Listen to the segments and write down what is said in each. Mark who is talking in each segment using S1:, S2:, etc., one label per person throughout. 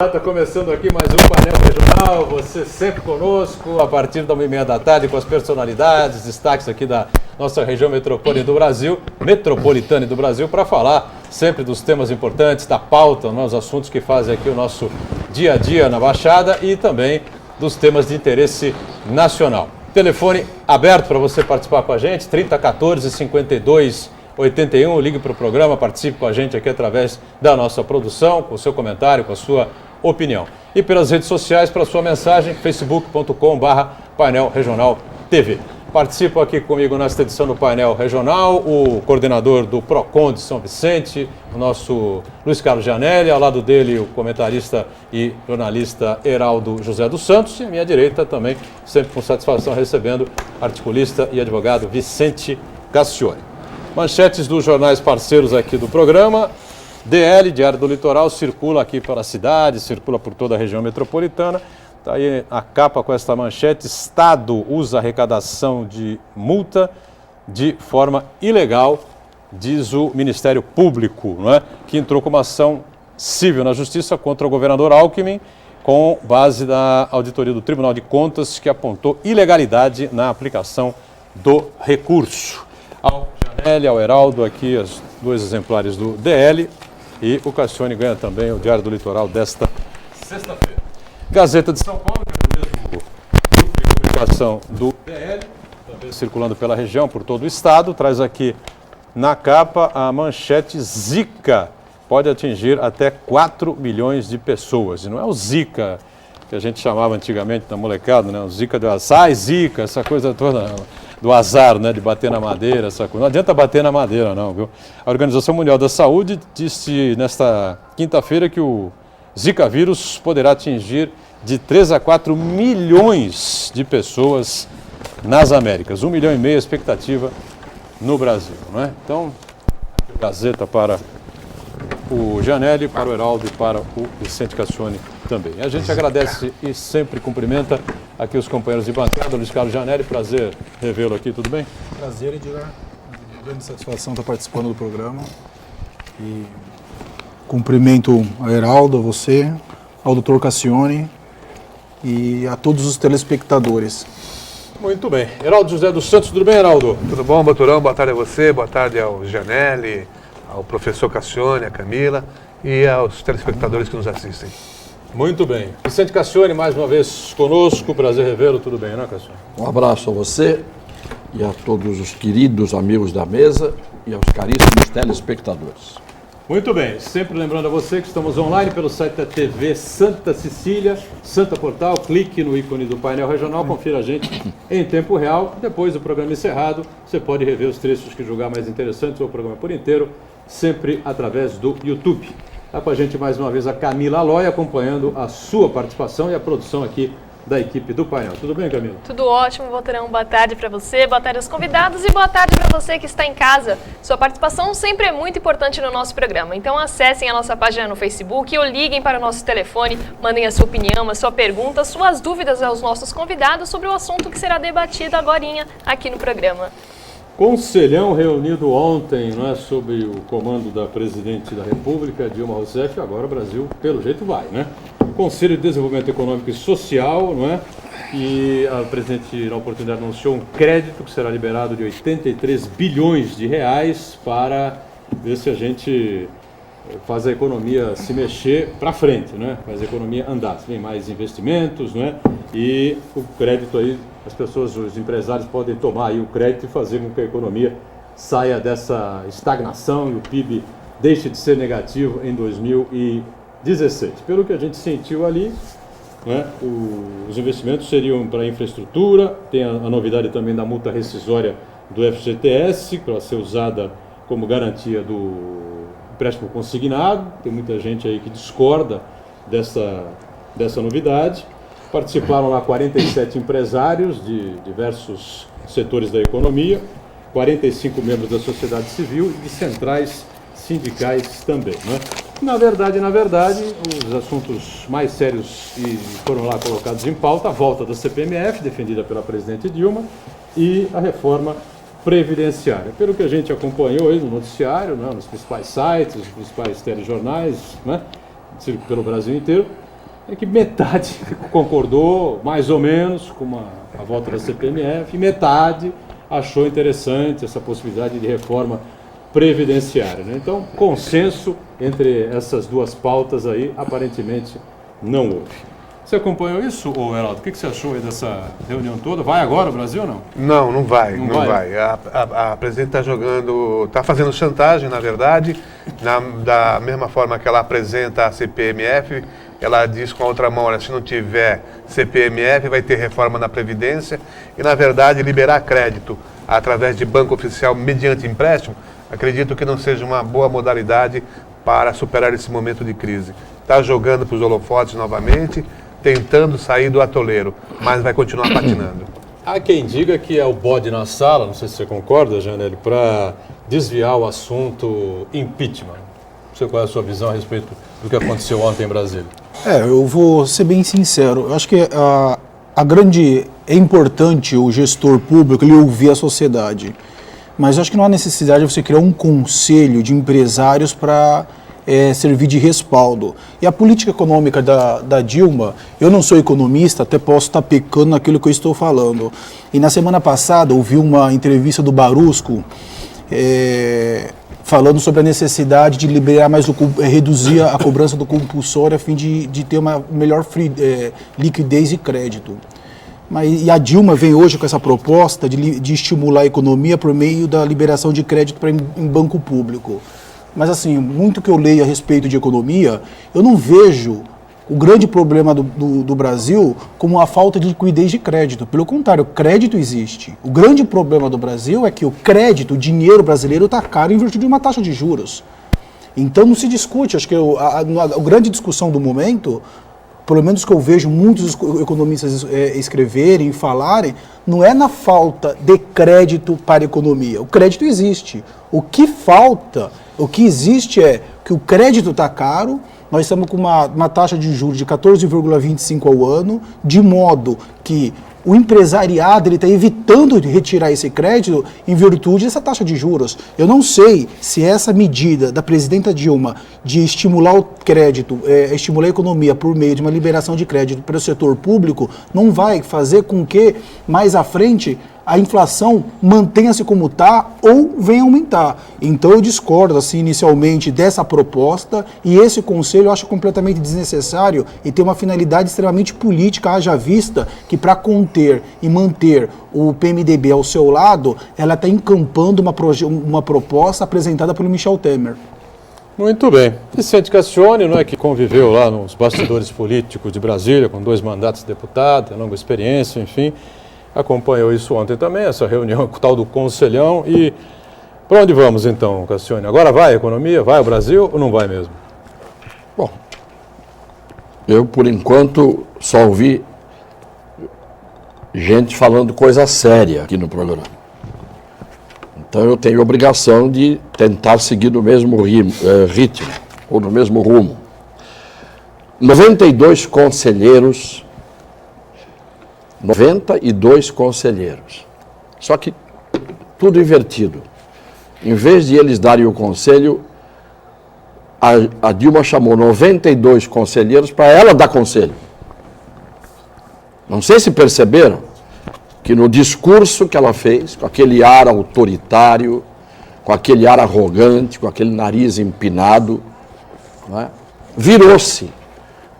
S1: Está começando aqui mais um painel regional, você sempre conosco, a partir da 1h30 da tarde, com as personalidades, destaques aqui da nossa região metropolitana e do Brasil, para falar sempre dos temas importantes, da pauta, os assuntos que fazem aqui o nosso dia a dia na Baixada e também dos temas de interesse nacional. Telefone aberto para você participar com a gente, 3014-5281, ligue para o programa, participe com a gente aqui através da nossa produção, com o seu comentário, com a sua opinião. E pelas redes sociais, para sua mensagem, facebook.com/painel regional TV. Participa aqui comigo nesta edição do Painel Regional, o coordenador do PROCON de São Vicente, o nosso Luiz Carlos Gianelli, ao lado dele o comentarista e jornalista Heraldo José dos Santos, e à minha direita também, sempre com satisfação, recebendo articulista e advogado Vicente Cassione. Manchetes dos jornais parceiros aqui do programa. DL, Diário do Litoral, circula aqui pela cidade, circula por toda a região metropolitana. Está aí a capa com esta manchete: Estado usa arrecadação de multa de forma ilegal, diz o Ministério Público, não é? Que entrou com uma ação civil na Justiça contra o governador Alckmin, com base da auditoria do Tribunal de Contas, que apontou ilegalidade na aplicação do recurso. Ao Gianelli, ao Heraldo, aqui os dois exemplares do DL. E o Cassione ganha também o Diário do Litoral desta sexta-feira. Gazeta de São Paulo, que é o mesmo grupo de comunicação do DL, também circulando pela região, por todo o estado, traz aqui na capa a manchete: Zika pode atingir até 4 milhões de pessoas. E não é o Zika que a gente chamava antigamente na molecada, né? O Zika do azar, Zika, essa coisa toda do azar, né? De bater na madeira, essa coisa. Não adianta bater na madeira, não, viu? A Organização Mundial da Saúde disse nesta quinta-feira que o Zika vírus poderá atingir de 3 a 4 milhões de pessoas nas Américas. 1,5 milhão a expectativa no Brasil, não é? Então, Gazeta para o Gianelli, para o Heraldo e para o Vicente Cassione também. A gente agradece e sempre cumprimenta aqui os companheiros de bancada. Luiz Carlos Gianelli, prazer revê-lo aqui, tudo bem?
S2: Prazer, Edgar. Grande satisfação estar participando do programa. E cumprimento a Heraldo, a você, ao Dr. Cassione e a todos os telespectadores.
S1: Muito bem. Heraldo José dos Santos, tudo bem, Heraldo?
S3: Tudo bom, Baturão? Boa tarde a você, boa tarde ao Gianelli, ao professor Cassione, a Camila e aos telespectadores que nos assistem.
S1: Muito bem. Vicente Cassione, mais uma vez conosco, prazer revê-lo, tudo bem, né, Cassione?
S4: Um abraço a você e a todos os queridos amigos da mesa e aos caríssimos telespectadores.
S1: Muito bem, sempre lembrando a você que estamos online pelo site da TV Santa Cecília, Santa Portal, clique no ícone do painel regional, confira a gente em tempo real. Depois do programa encerrado, você pode rever os trechos que julgar mais interessantes ou o programa por inteiro, sempre através do YouTube. Está com a gente mais uma vez a Camila Aloy, acompanhando a sua participação e a produção aqui da equipe do painel. Tudo bem, Camila?
S5: Tudo ótimo, Botarão. Boa tarde para você, boa tarde aos convidados e boa tarde para você que está em casa. Sua participação sempre é muito importante no nosso programa. Então acessem a nossa página no Facebook ou liguem para o nosso telefone, mandem a sua opinião, a sua pergunta, suas dúvidas aos nossos convidados sobre o assunto que será debatido agorinha aqui no programa.
S1: Conselhão reunido ontem, não é, sob o comando da presidente da República, Dilma Rousseff. Agora o Brasil, pelo jeito, vai, né? Conselho de Desenvolvimento Econômico e Social, não é? E a presidente, na oportunidade, anunciou um crédito que será liberado de 83 bilhões de reais para ver se a gente faz a economia se mexer para frente, né? Faz a economia andar, vem mais investimentos, não é? E o crédito aí, as pessoas, os empresários podem tomar aí o crédito e fazer com que a economia saia dessa estagnação e o PIB deixe de ser negativo em 2016. Pelo que a gente sentiu ali, né, os investimentos seriam para infraestrutura, tem a novidade também da multa rescisória do FGTS, para ser usada como garantia do empréstimo consignado. Tem muita gente aí que discorda dessa novidade. Participaram lá 47 empresários de diversos setores da economia, 45 membros da sociedade civil e de centrais sindicais também, né? Na verdade, os assuntos mais sérios foram lá colocados em pauta: a volta da CPMF, defendida pela presidente Dilma, e a reforma previdenciária. Pelo que a gente acompanhou aí no noticiário, né, nos principais sites, nos principais telejornais, né, pelo Brasil inteiro, é que metade concordou, mais ou menos, com a volta da CPMF, e metade achou interessante essa possibilidade de reforma previdenciária, né? Então, consenso entre essas duas pautas aí, aparentemente, não houve. Você acompanhou isso, ô Heraldo? O que você achou aí dessa reunião toda? Vai agora o Brasil ou não?
S3: Não vai. A presidente está fazendo chantagem, na verdade, da mesma forma que ela apresenta a CPMF, ela diz com a outra mão, olha, se não tiver CPMF, vai ter reforma na Previdência e, na verdade, liberar crédito através de banco oficial mediante empréstimo, acredito que não seja uma boa modalidade para superar esse momento de crise. Está jogando para os holofotes novamente, tentando sair do atoleiro, mas vai continuar patinando.
S1: Há quem diga que é o bode na sala, não sei se você concorda, Janelli, para desviar o assunto impeachment. Não sei qual é a sua visão a respeito do que aconteceu ontem em Brasília.
S2: Eu vou ser bem sincero. Eu acho que é importante o gestor público ele ouvir a sociedade, mas eu acho que não há necessidade de você criar um conselho de empresários para servir de respaldo. E a política econômica da Dilma, eu não sou economista, até posso estar pecando naquilo que eu estou falando. E na semana passada ouvi uma entrevista do Barusco falando sobre a necessidade de liberar mais, reduzir a cobrança do compulsório a fim de ter uma melhor liquidez e crédito. E a Dilma vem hoje com essa proposta de estimular a economia por meio da liberação de crédito em banco público. Mas assim, muito que eu leio a respeito de economia, eu não vejo o grande problema do Brasil como a falta de liquidez de crédito. Pelo contrário, o crédito existe. O grande problema do Brasil é que o crédito, o dinheiro brasileiro está caro em virtude de uma taxa de juros. Então não se discute, acho que a grande discussão do momento, pelo menos que eu vejo muitos economistas escreverem e falarem, não é na falta de crédito para a economia. O crédito existe. O que falta, o que existe é que o crédito está caro, nós estamos com uma taxa de juros de 14,25% ao ano, de modo que o empresariado está evitando de retirar esse crédito em virtude dessa taxa de juros. Eu não sei se essa medida da presidenta Dilma de estimular o crédito, estimular a economia por meio de uma liberação de crédito para o setor público, não vai fazer com que, mais à frente, a inflação mantenha-se como está ou venha aumentar. Então eu discordo assim, inicialmente dessa proposta e esse conselho eu acho completamente desnecessário e tem uma finalidade extremamente política, haja vista que para conter e manter o PMDB ao seu lado, ela está encampando uma proposta apresentada pelo Michel Temer.
S1: Muito bem. Vicente Cassione, não é, que conviveu lá nos bastidores políticos de Brasília, com 2 mandatos de deputado, longa experiência, enfim, acompanhou isso ontem também, essa reunião com o tal do Conselhão. E para onde vamos então, Cassione? Agora vai a economia? Vai o Brasil ou não vai mesmo?
S4: Bom, eu por enquanto só ouvi gente falando coisa séria aqui no programa. Então eu tenho a obrigação de tentar seguir no mesmo ritmo, ou no mesmo rumo. 92 conselheiros, só que tudo invertido. Em vez de eles darem o conselho, a Dilma chamou 92 conselheiros para ela dar conselho. Não sei se perceberam que no discurso que ela fez, com aquele ar autoritário, com aquele ar arrogante, com aquele nariz empinado, né, virou-se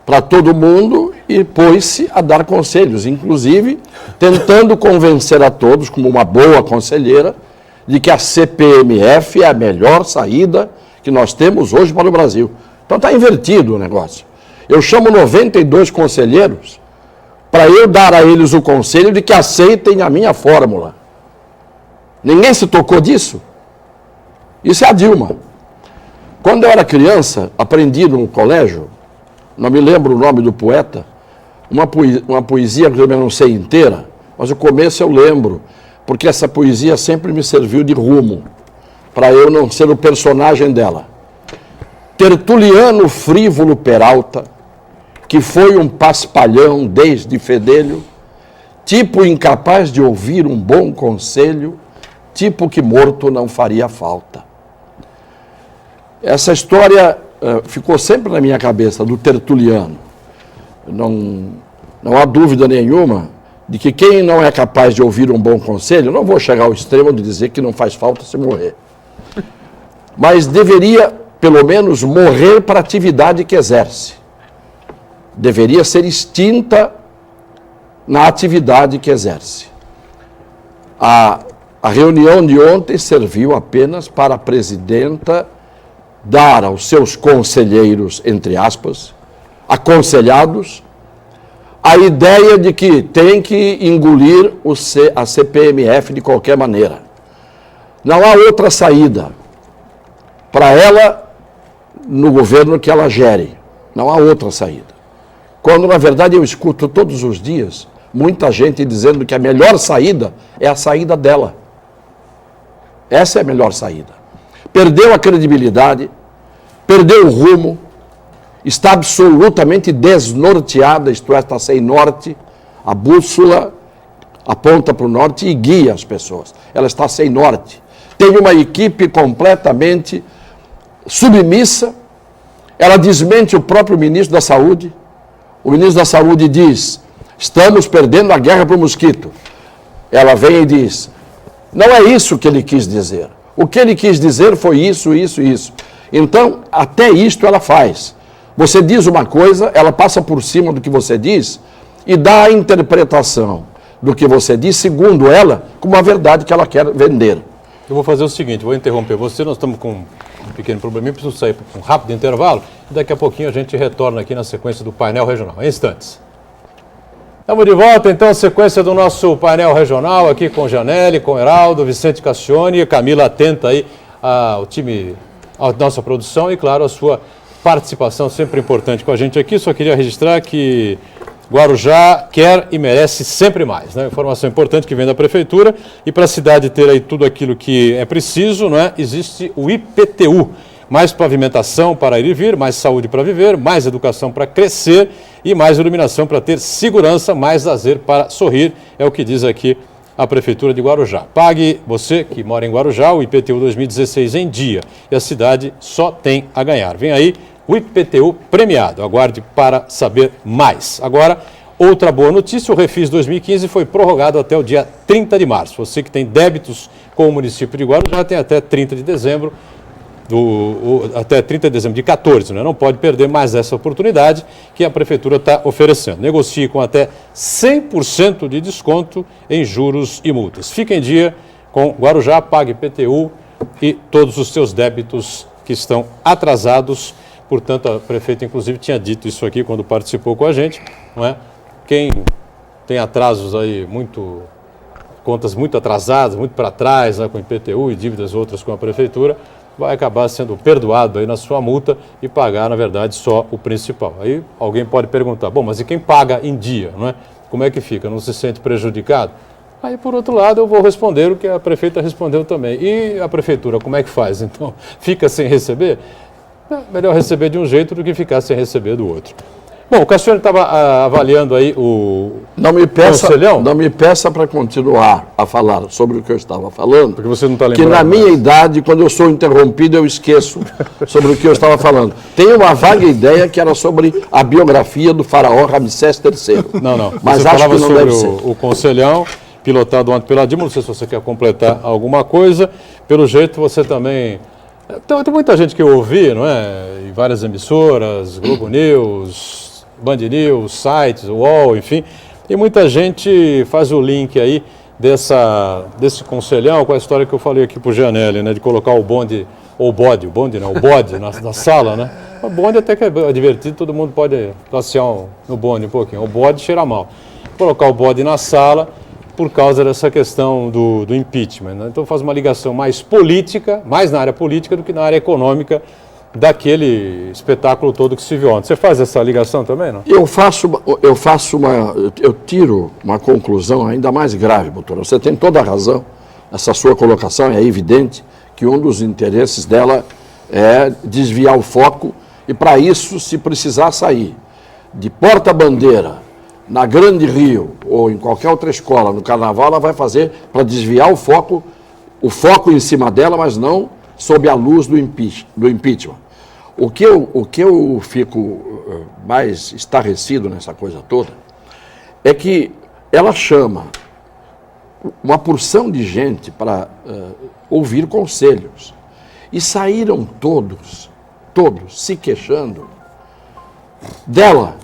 S4: para todo mundo e pôs-se a dar conselhos, inclusive tentando convencer a todos, como uma boa conselheira, de que a CPMF é a melhor saída que nós temos hoje para o Brasil. Então está invertido o negócio. Eu chamo 92 conselheiros para eu dar a eles o conselho de que aceitem a minha fórmula. Ninguém se tocou disso. Isso é a Dilma. Quando eu era criança, aprendi no colégio, não me lembro o nome do poeta, uma poesia que eu não sei inteira, mas o começo eu lembro, porque essa poesia sempre me serviu de rumo, para eu não ser o personagem dela. Tertuliano frívolo Peralta, que foi um paspalhão desde fedelho, tipo incapaz de ouvir um bom conselho, tipo que morto não faria falta. Essa história ficou sempre na minha cabeça, do Tertuliano. não há dúvida nenhuma de que quem não é capaz de ouvir um bom conselho, não vou chegar ao extremo de dizer que não faz falta se morrer, mas deveria, pelo menos, morrer para a atividade que exerce. Deveria ser extinta na atividade que exerce. A reunião de ontem serviu apenas para a presidenta dar aos seus conselheiros, entre aspas, aconselhados, a ideia de que tem que engolir a CPMF de qualquer maneira. Não há outra saída para ela no governo que ela gere. Não há outra saída. Quando, na verdade, eu escuto todos os dias muita gente dizendo que a melhor saída é a saída dela. Essa é a melhor saída. Perdeu a credibilidade, perdeu o rumo, está absolutamente desnorteada, isto é, está sem norte, a bússola aponta para o norte e guia as pessoas. Ela está sem norte. Tem uma equipe completamente submissa, ela desmente o próprio ministro da Saúde. O ministro da Saúde diz, estamos perdendo a guerra para o mosquito. Ela vem e diz, não é isso que ele quis dizer. O que ele quis dizer foi isso, isso, isso. Então, até isto ela faz. Você diz uma coisa, ela passa por cima do que você diz e dá a interpretação do que você diz, segundo ela, como a verdade que ela quer vender.
S1: Eu vou fazer o seguinte, vou interromper você, nós estamos com um pequeno probleminha, preciso sair para um rápido intervalo e daqui a pouquinho a gente retorna aqui na sequência do painel regional, em instantes. Estamos de volta, então, a sequência do nosso painel regional, aqui com Janelle, com Heraldo, Vicente Cassione, Camila atenta aí ao time, à nossa produção e, claro, a sua participação sempre importante com a gente aqui. Só queria registrar que Guarujá quer e merece sempre mais, né? Informação importante que vem da Prefeitura e para a cidade ter aí tudo aquilo que é preciso, né? Existe o IPTU. Mais pavimentação para ir e vir, mais saúde para viver, mais educação para crescer e mais iluminação para ter segurança, mais lazer para sorrir, é o que diz aqui a Prefeitura de Guarujá. Pague, você que mora em Guarujá, o IPTU 2016 em dia e a cidade só tem a ganhar. Vem aí o IPTU premiado, aguarde para saber mais. Agora, outra boa notícia, o Refis 2015 foi prorrogado até o dia 30 de março. Você que tem débitos com o município de Guarujá tem até 30 de dezembro, até 30 de dezembro de 14, né? Não pode perder mais essa oportunidade que a Prefeitura está oferecendo. Negocie com até 100% de desconto em juros e multas. Fique em dia com Guarujá, pague IPTU e todos os seus débitos que estão atrasados. Portanto, a prefeita, inclusive, tinha dito isso aqui quando participou com a gente, não é? Quem tem atrasos aí, contas muito atrasadas, muito para trás, né, com IPTU e dívidas outras com a Prefeitura, vai acabar sendo perdoado aí na sua multa e pagar, na verdade, só o principal. Aí alguém pode perguntar, bom, mas e quem paga em dia, não é? Como é que fica? Não se sente prejudicado? Aí, por outro lado, eu vou responder o que a prefeita respondeu também. E a Prefeitura, como é que faz? Então, fica sem receber? É melhor receber de um jeito do que ficar sem receber do outro. Bom, o Cassione estava avaliando aí o conselhão.
S4: Não me peça para continuar a falar sobre o que eu estava falando.
S1: Porque você não está lembrando.
S4: Que na minha idade, quando eu sou interrompido, eu esqueço sobre o que eu estava falando. Tem uma vaga ideia que era sobre a biografia do faraó Ramsés III.
S1: Não.
S4: Mas
S1: você
S4: acho
S1: falava
S4: que não
S1: sobre
S4: deve ser.
S1: O conselhão, pilotado ontem pela Dilma. Não sei se você quer completar alguma coisa. Pelo jeito, você também... Tem muita gente que eu ouvi, não é? Em várias emissoras, Globo News, Band News, sites, UOL, enfim. E muita gente faz o link aí desse conselhão com a história que eu falei aqui pro Janelle, né? De colocar o bonde, ou o bode na sala, né? O bonde até que é divertido, todo mundo pode passear no bonde um pouquinho. O bode cheira mal. Colocar o bode na sala por causa dessa questão do impeachment, né? Então faz uma ligação mais política, mais na área política do que na área econômica daquele espetáculo todo que se viu ontem. Você faz essa ligação também, não?
S4: Eu tiro uma conclusão ainda mais grave, doutor. Você tem toda a razão. Essa sua colocação é evidente que um dos interesses dela é desviar o foco e para isso, se precisar sair de porta-bandeira na Grande Rio ou em qualquer outra escola, no Carnaval, ela vai fazer para desviar o foco em cima dela, mas não sob a luz do impeachment. O que eu fico mais estarrecido nessa coisa toda é que ela chama uma porção de gente para ouvir conselhos. E saíram todos se queixando dela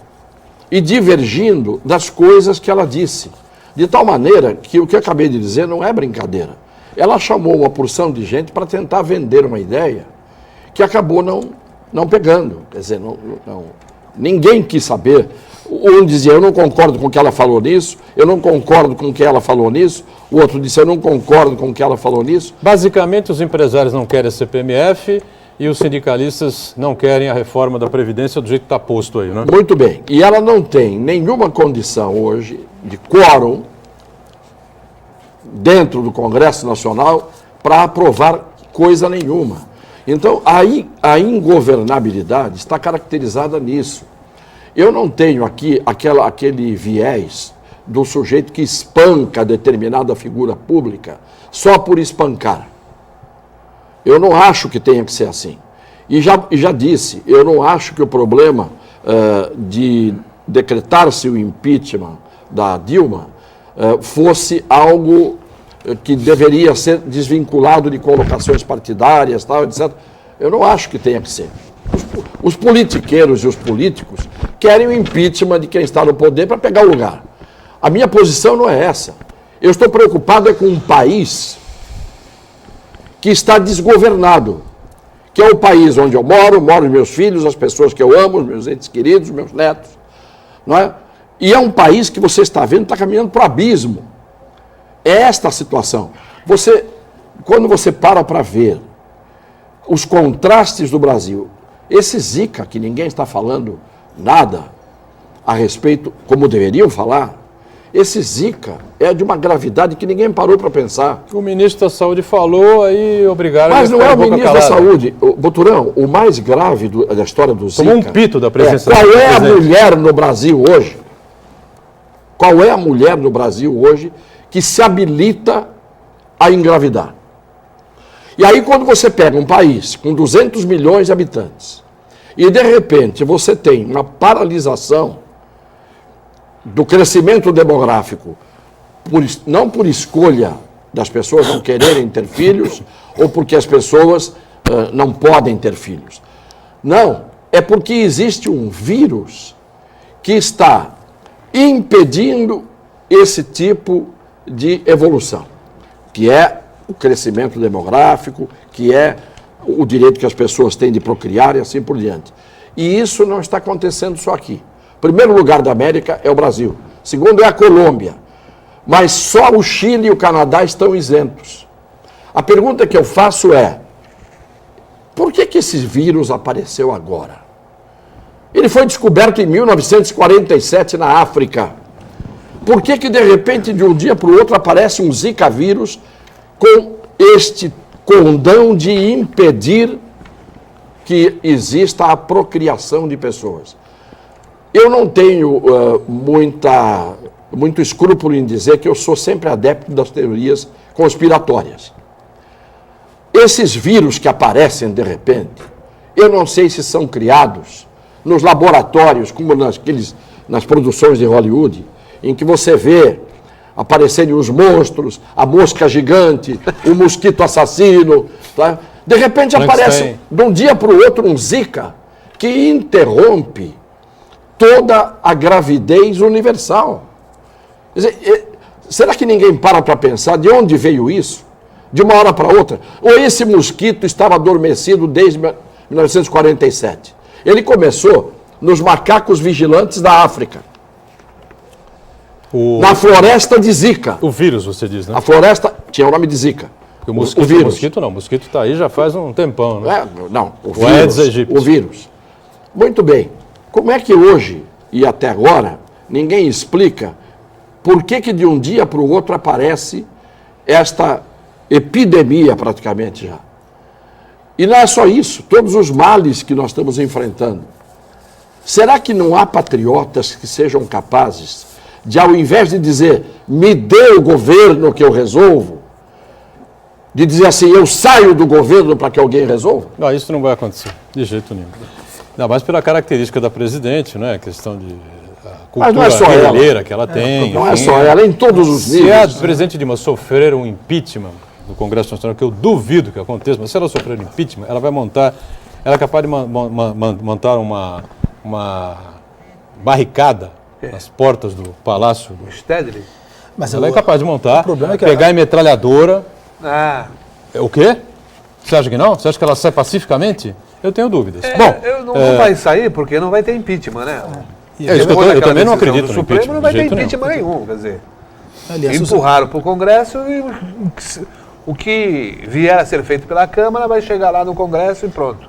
S4: e divergindo das coisas que ela disse. De tal maneira que o que eu acabei de dizer não é brincadeira. Ela chamou uma porção de gente para tentar vender uma ideia que acabou não pegando. Quer dizer, ninguém quis saber. Um dizia, eu não concordo com o que ela falou nisso, eu não concordo com o que ela falou nisso. O outro disse, eu não concordo com o que ela falou nisso.
S1: Basicamente, os empresários não querem a CPMF e os sindicalistas não querem a reforma da Previdência do jeito que está posto aí, né?
S4: Muito bem. E ela não tem nenhuma condição hoje de quórum dentro do Congresso Nacional para aprovar coisa nenhuma. Então, a ingovernabilidade está caracterizada nisso. Eu não tenho aqui aquele viés do sujeito que espanca determinada figura pública só por espancar. Eu não acho que tenha que ser assim. E já disse, eu não acho que o problema de decretar-se o impeachment da Dilma fosse algo que deveria ser desvinculado de colocações partidárias, tal, etc. Eu não acho que tenha que ser. Os politiqueiros e os políticos querem o impeachment de quem está no poder para pegar o lugar. A minha posição não é essa. Eu estou preocupado com um país que está desgovernado, que é o país onde eu moro meus filhos, as pessoas que eu amo, os meus entes queridos, meus netos. Não é? E é um país que você está vendo, está caminhando para o abismo. É esta a situação. Quando você para ver os contrastes do Brasil, esse Zika, que ninguém está falando nada a respeito, como deveriam falar, esse Zika é de uma gravidade que ninguém parou para pensar.
S1: O ministro da Saúde falou, aí obrigaram...
S4: Mas não é o ministro da Saúde. Boturão, o mais grave da história do Zika...
S1: Tomou um pito da presença
S4: qual é a mulher no Brasil hoje? Qual é a mulher no Brasil hoje que se habilita a engravidar? E aí, quando você pega um país com 200 milhões de habitantes e, de repente, você tem uma paralisação do crescimento demográfico, não por escolha das pessoas não quererem ter filhos ou porque as pessoas não podem ter filhos. Não, é porque existe um vírus que está impedindo esse tipo de evolução, que é o crescimento demográfico, que é o direito que as pessoas têm de procriar e assim por diante. E isso não está acontecendo só aqui. O primeiro lugar da América é o Brasil. Segundo é a Colômbia. Mas só o Chile e o Canadá estão isentos. A pergunta que eu faço é, por que esse vírus apareceu agora? Ele foi descoberto em 1947 na África. Por que de repente, de um dia para o outro, aparece um Zika vírus com este condão de impedir que exista a procriação de pessoas? Eu não tenho muito escrúpulo em dizer que eu sou sempre adepto das teorias conspiratórias. Esses vírus que aparecem de repente, eu não sei se são criados nos laboratórios, como nas produções de Hollywood, em que você vê aparecerem os monstros, a mosca gigante, o mosquito assassino. Tá? De repente aparece, de um dia para o outro, um Zika que interrompe toda a gravidez universal. Quer dizer, será que ninguém para pensar de onde veio isso? De uma hora para outra? Ou esse mosquito estava adormecido desde 1947? Ele começou nos macacos vigilantes da África. Na floresta de Zika.
S1: O vírus, você diz, né?
S4: A floresta tinha o nome de Zika.
S1: O vírus. O mosquito não, o mosquito está aí já faz um tempão, né?
S4: O vírus. O vírus. Muito bem. Como é que hoje, e até agora, ninguém explica por que de um dia para o outro aparece esta epidemia praticamente já? E não é só isso, todos os males que nós estamos enfrentando. Será que não há patriotas que sejam capazes de, ao invés de dizer, me dê o governo que eu resolvo, de dizer assim, eu saio do governo para que alguém resolva?
S1: Não, isso não vai acontecer, de jeito nenhum. Ainda mais pela característica da presidente, né? A questão de
S4: Mas não é só
S1: guerrilheira que ela tem.
S4: Não é só ela, em todos os
S1: Se
S4: níveis.
S1: a presidente Dilma sofrer um impeachment do Congresso Nacional, que eu duvido que aconteça, mas se ela sofrer um impeachment, ela vai montar, ela é capaz de montar uma barricada nas portas do Palácio.
S3: O Stedley?
S2: Mas
S1: Ela é capaz de montar,
S2: o problema é que
S1: pegar em metralhadora.
S3: Ah,
S1: O quê? Você acha que não? Você acha que ela sai pacificamente? Eu tenho dúvidas.
S3: não vai sair porque não vai ter impeachment, né?
S1: É isso que
S3: Depois
S1: eu
S3: daquela
S1: também não
S3: decisão
S1: acredito
S3: do
S1: no
S3: Supremo
S1: impeachment,
S3: não vai
S1: de
S3: ter
S1: jeito nenhum.
S3: impeachment nenhum, quer dizer,
S2: aliás,
S3: empurraram para o Congresso e o que vier a ser feito pela Câmara vai chegar lá no Congresso e pronto.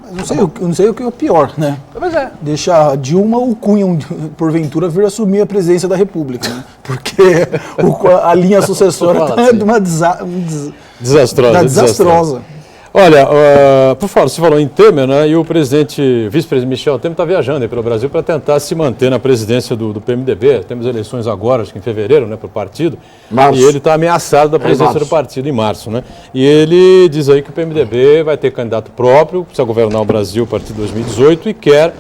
S2: não sei o que é o pior, né?
S3: Mas é.
S2: Deixar Dilma ou Cunha, porventura, vir assumir a presidência da República, né? Porque a linha sucessória está de uma desastrosa.
S1: Olha, por favor, você falou em Temer, né? E o vice-presidente Michel Temer está viajando aí pelo Brasil para tentar se manter na presidência do PMDB. Temos eleições agora, acho que em fevereiro, né, para o partido.
S4: Março.
S1: E ele está ameaçado da presidência do partido em março, né? E ele diz aí que o PMDB vai ter candidato próprio, precisa governar o Brasil a partir de 2018 e quer,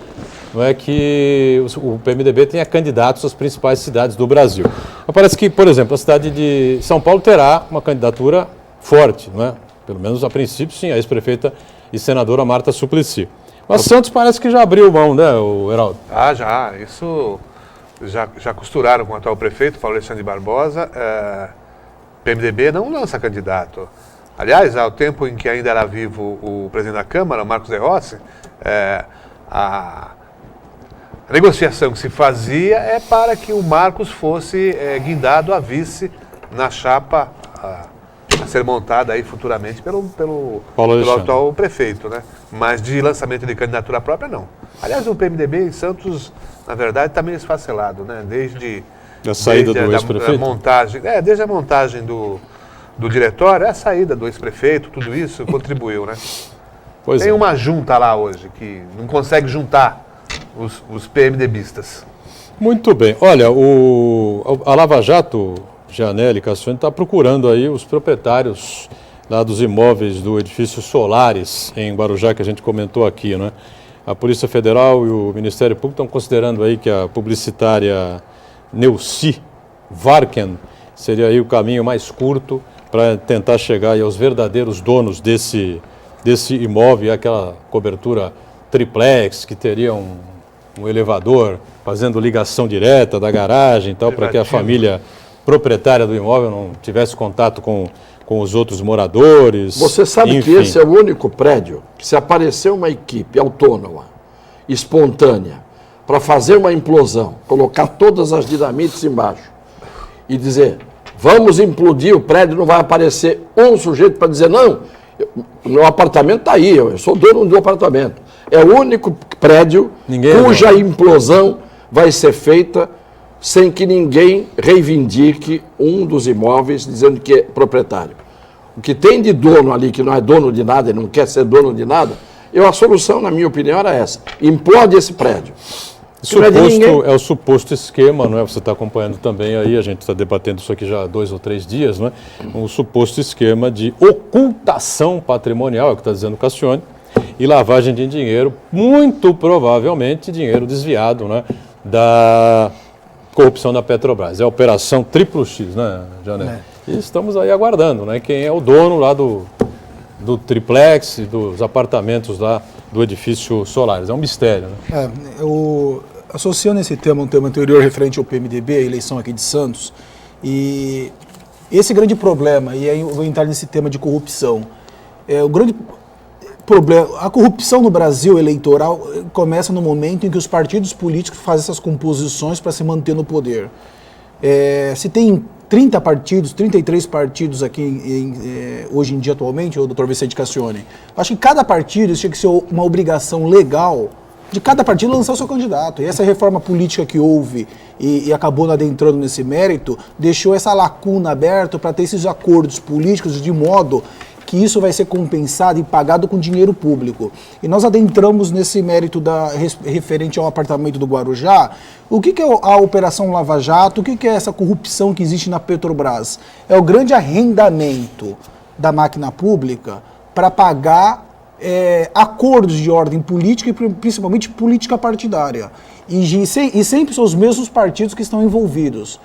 S1: não é, que o PMDB tenha candidatos às principais cidades do Brasil. Mas parece que, por exemplo, a cidade de São Paulo terá uma candidatura forte, não é? Pelo menos a princípio, sim, a ex-prefeita e senadora Marta Suplicy. Mas Santos parece que já abriu mão, né, o Heraldo?
S3: Ah, já. Isso já costuraram com o atual prefeito, Paulo Alexandre Barbosa. PMDB não lança candidato. Aliás, ao tempo em que ainda era vivo o presidente da Câmara, Marcos de Rossi, a negociação que se fazia é para que o Marcos fosse guindado a vice na chapa a ser montada aí futuramente pelo atual prefeito, né? Mas de lançamento de candidatura própria, não. Aliás, o PMDB em Santos, na verdade, está meio esfacelado, né? Desde
S1: a saída do ex-prefeito?
S3: Desde a montagem do diretório, a saída do ex-prefeito, tudo isso contribuiu, né?
S1: Pois
S3: Tem
S1: é.
S3: uma junta lá hoje que não consegue juntar os PMDBistas.
S1: Muito bem. Olha, a Lava Jato, Gianelli Cassione, está procurando aí os proprietários lá dos imóveis do edifício Solares, em Guarujá, que a gente comentou aqui, né? A Polícia Federal e o Ministério Público estão considerando aí que a publicitária Neuci Varken seria aí o caminho mais curto para tentar chegar aí aos verdadeiros donos desse imóvel, aquela cobertura triplex, que teria um elevador fazendo ligação direta da garagem e tal, para que a família proprietária do imóvel não tivesse contato com os outros moradores.
S4: Você sabe que esse é o único prédio que, se aparecer uma equipe autônoma, espontânea, para fazer uma implosão, colocar todas as dinamites embaixo e dizer, vamos implodir o prédio, não vai aparecer um sujeito para dizer, não, meu apartamento está aí, eu sou dono do apartamento. É o único prédio cuja implosão vai ser feita sem que ninguém reivindique um dos imóveis dizendo que é proprietário. O que tem de dono ali, que não é dono de nada e não quer ser dono de nada, a solução, na minha opinião, era essa. Implode esse prédio.
S1: É o suposto esquema, não é? Você está acompanhando também aí, a gente está debatendo isso aqui já há 2 ou 3 dias, não é? Um suposto esquema de ocultação patrimonial, é o que está dizendo o Cassione, e lavagem de dinheiro, muito provavelmente dinheiro desviado, né, da corrupção da Petrobras. É a operação Triplo X, né, Janete? E estamos aí aguardando, né, quem é o dono lá do triplex, dos apartamentos lá do edifício Solares. É um mistério, né?
S2: Eu associando esse tema, um tema anterior referente ao PMDB, a eleição aqui de Santos, e esse grande problema, e aí eu vou entrar nesse tema de corrupção, o grande problema, a corrupção no Brasil eleitoral começa no momento em que os partidos políticos fazem essas composições para se manter no poder. Se tem 30 partidos, 33 partidos aqui hoje em dia atualmente, o Dr. Vicente Cassione, acho que cada partido tinha que ser uma obrigação legal de cada partido lançar o seu candidato. E essa reforma política que houve e acabou adentrando nesse mérito, deixou essa lacuna aberta para ter esses acordos políticos de modo que isso vai ser compensado e pagado com dinheiro público. E nós adentramos nesse mérito referente ao apartamento do Guarujá. O que é a Operação Lava Jato? O que é essa corrupção que existe na Petrobras? É o grande arrendamento da máquina pública para pagar acordos de ordem política e principalmente política partidária. E sempre são os mesmos partidos que estão envolvidos.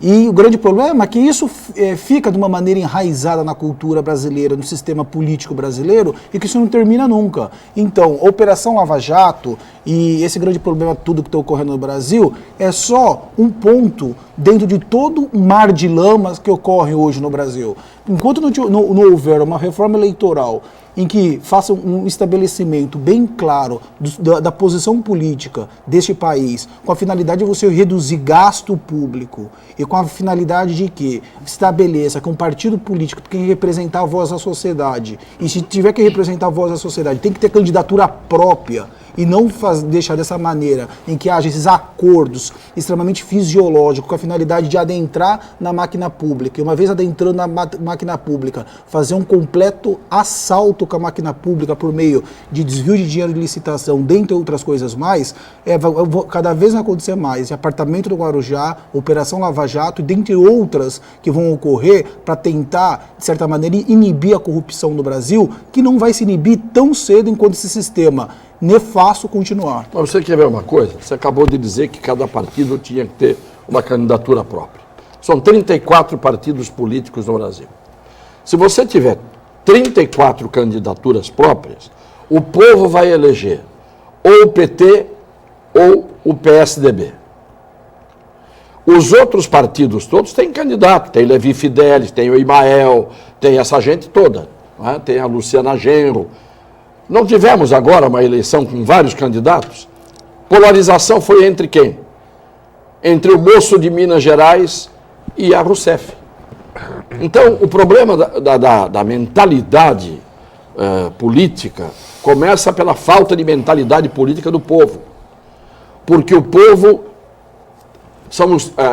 S2: E o grande problema é que isso fica de uma maneira enraizada na cultura brasileira, no sistema político brasileiro, e que isso não termina nunca. Então, a Operação Lava Jato e esse grande problema, tudo que está ocorrendo no Brasil, é só um ponto dentro de todo o mar de lamas que ocorre hoje no Brasil. Enquanto não houver uma reforma eleitoral em que faça um estabelecimento bem claro da posição política deste país, com a finalidade de você reduzir gasto público e com a finalidade de que estabeleça que um partido político tem que representar a voz da sociedade, e se tiver que representar a voz da sociedade tem que ter candidatura própria, e não deixar dessa maneira em que haja esses acordos extremamente fisiológicos com a finalidade de adentrar na máquina pública, e uma vez adentrando na máquina pública, fazer um completo assalto com a máquina pública por meio de desvio de dinheiro de licitação, dentre outras coisas mais, cada vez vai acontecer mais. E Apartamento do Guarujá, Operação Lava Jato, e dentre outras que vão ocorrer para tentar, de certa maneira, inibir a corrupção no Brasil, que não vai se inibir tão cedo enquanto esse sistema nefasto continuar.
S4: Mas você quer ver uma coisa? Você acabou de dizer que cada partido tinha que ter uma candidatura própria. São 34 partidos políticos no Brasil. Se você tiver 34 candidaturas próprias, o povo vai eleger ou o PT ou o PSDB. Os outros partidos todos têm candidato. Tem Levi Fidelis, tem o Imael, tem essa gente toda. Não é? Tem a Luciana Genro. Não tivemos agora uma eleição com vários candidatos? Polarização foi entre quem? Entre o moço de Minas Gerais e a Rousseff. Então, o problema da mentalidade política começa pela falta de mentalidade política do povo. Porque o povo,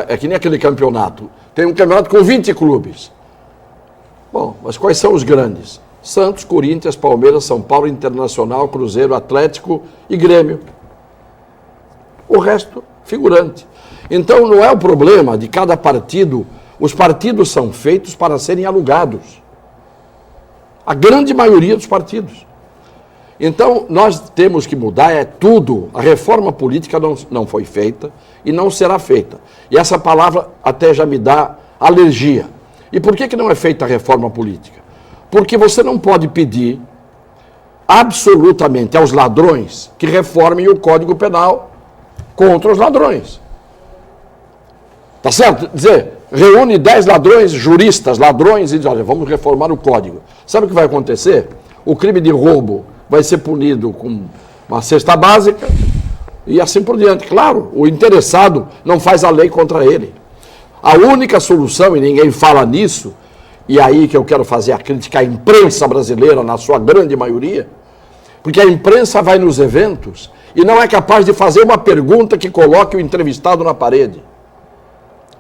S4: é que nem aquele campeonato. Tem um campeonato com 20 clubes. Bom, mas quais são os grandes? Santos, Corinthians, Palmeiras, São Paulo, Internacional, Cruzeiro, Atlético e Grêmio. O resto, figurante. Então, não é o problema de cada partido. Os partidos são feitos para serem alugados. A grande maioria dos partidos. Então, nós temos que mudar tudo. A reforma política não foi feita e não será feita. E essa palavra até já me dá alergia. E por que não é feita a reforma política? Porque você não pode pedir absolutamente aos ladrões que reformem o Código Penal contra os ladrões. Tá certo? Dizer, reúne 10 ladrões, juristas, ladrões, e diz, olha, vamos reformar o Código. Sabe o que vai acontecer? O crime de roubo vai ser punido com uma cesta básica e assim por diante. Claro, o interessado não faz a lei contra ele. A única solução, e ninguém fala nisso, e aí que eu quero fazer a crítica à imprensa brasileira, na sua grande maioria, porque a imprensa vai nos eventos e não é capaz de fazer uma pergunta que coloque o entrevistado na parede.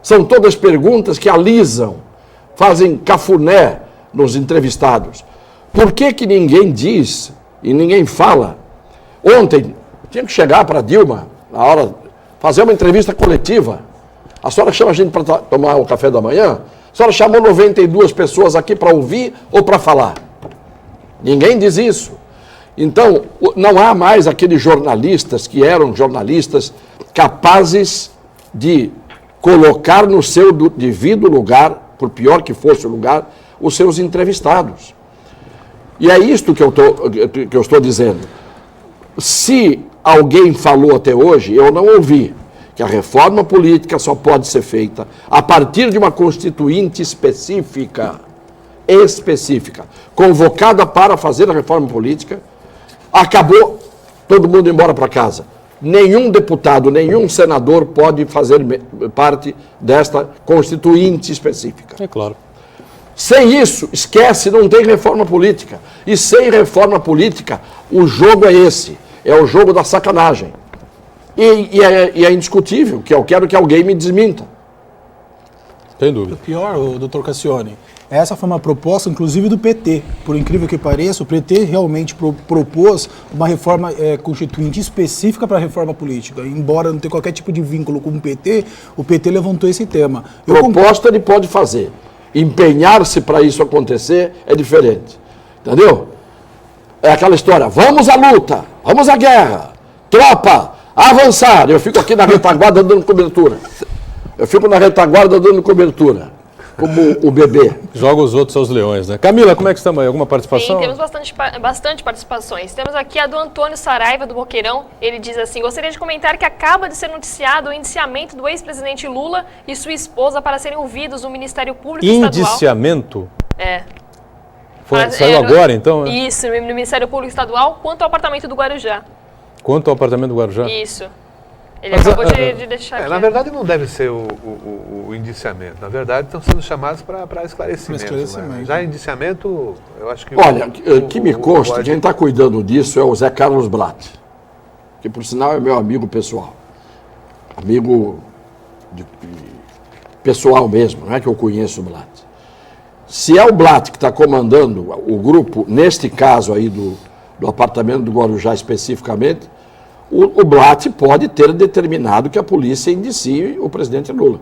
S4: São todas perguntas que alisam, fazem cafuné nos entrevistados. Por que ninguém diz e ninguém fala? Ontem, tinha que chegar para Dilma, na hora, fazer uma entrevista coletiva. A senhora chama a gente para tomar o café da manhã? A senhora chamou 92 pessoas aqui para ouvir ou para falar? Ninguém diz isso. Então, não há mais aqueles jornalistas que eram jornalistas capazes de colocar no seu devido lugar, por pior que fosse o lugar, os seus entrevistados. E é isto que eu estou dizendo. Se alguém falou até hoje, eu não ouvi, que a reforma política só pode ser feita a partir de uma constituinte específica, convocada para fazer a reforma política, acabou, todo mundo embora para casa. Nenhum deputado, nenhum senador pode fazer parte desta constituinte específica.
S1: É claro.
S4: Sem isso, esquece, não tem reforma política. E sem reforma política, o jogo é esse, é o jogo da sacanagem. E é indiscutível, que eu quero que alguém me desminta.
S1: Tem dúvida.
S2: O pior, doutor Cassione, essa foi uma proposta, inclusive, do PT. Por incrível que pareça, o PT realmente propôs uma reforma constituinte específica para a reforma política. Embora não tenha qualquer tipo de vínculo com o PT levantou esse tema.
S4: Proposta ele pode fazer. Empenhar-se para isso acontecer é diferente. Entendeu? é aquela história, vamos à luta, vamos à guerra, tropa, avançar. Eu fico aqui na retaguarda dando cobertura. Como o bebê.
S1: Joga os outros aos leões, né? Camila, como é que estamos aí? Alguma participação?
S5: Sim, temos bastante participações. Temos aqui a do Antônio Saraiva, do Boqueirão. Ele diz assim, gostaria de comentar que acaba de ser noticiado o indiciamento do ex-presidente Lula e sua esposa para serem ouvidos no Ministério Público Estadual.
S1: Indiciamento?
S5: É.
S1: Saiu agora, então?
S5: Isso, no Ministério Público Estadual, quanto ao apartamento do Guarujá.
S1: Quanto ao apartamento do Guarujá?
S5: Isso. Ele acabou de deixar aqui.
S3: Na verdade, não deve ser o indiciamento. Na verdade, estão sendo chamados para esclarecimento. Né? Já indiciamento, eu acho que...
S4: Olha, que me consta, quem está cuidando disso é o Zé Carlos Blatt, que, por sinal, é meu amigo pessoal. Pessoal mesmo, não é que eu conheço o Blatt. Se é o Blatt que está comandando o grupo, neste caso aí do apartamento do Guarujá especificamente, o Blatt pode ter determinado que a polícia indicie o presidente Lula.